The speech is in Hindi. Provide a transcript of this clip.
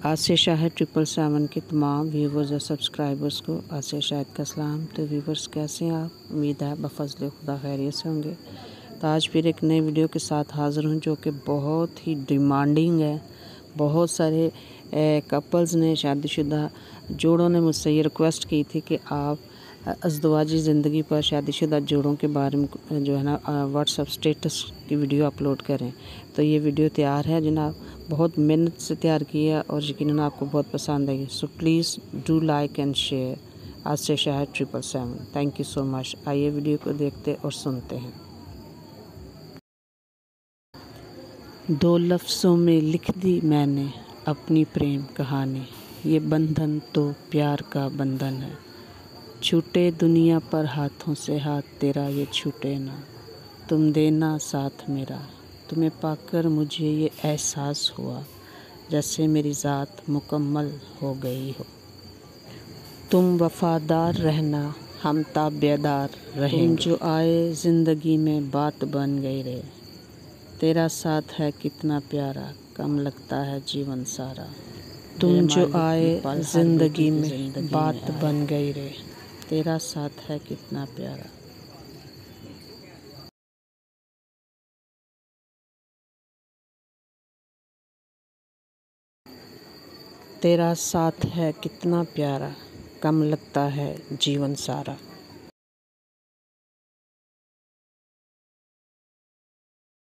आसिया शाहिद 777 के तमाम व्यूवर्स और सब्सक्राइबर्स को आसिया शाहिद का सलाम। तो व्यूवर्स कैसे हैं आप? उम्मीद है बफज़ल खुदा खैरियत से होंगे। तो आज फिर एक नई वीडियो के साथ हाज़िर हूँ जो कि बहुत ही डिमांडिंग है। बहुत सारे कपल्स ने, शादीशुदा जोड़ों ने मुझसे ये रिक्वेस्ट की थी कि आप अज़दवाजी ज़िंदगी पर शादीशुदा जोड़ों के बारे में जो है ना व्हाट्सएप स्टेटस की वीडियो अपलोड करें। तो ये वीडियो तैयार है जनाब, बहुत मेहनत से तैयार की है और यकीनन आपको बहुत पसंद आएगी। So please do like and share Asiya Shahid 777। Thank you so much. आइए वीडियो को देखते और सुनते हैं। 2 लफ्ज़ों में लिख दी मैंने अपनी प्रेम कहानी, ये बंधन तो प्यार का बंधन है। छूटे दुनिया पर हाथों से हाथ तेरा, ये छूटे ना। तुम देना साथ मेरा, तुम्हें पाकर मुझे ये एहसास हुआ जैसे मेरी ज़ात मुकम्मल हो गई हो। तुम वफ़ादार रहना, हम ताबेदार रहेंगे। तुम जो आए ज़िंदगी में बात बन गई रे। तेरा साथ है कितना प्यारा, कम लगता है जीवन सारा। तुम जो आए ज़िंदगी में बात बन गई रे। तेरा साथ है कितना प्यारा। तेरा साथ है कितना प्यारा, कम लगता है जीवन सारा।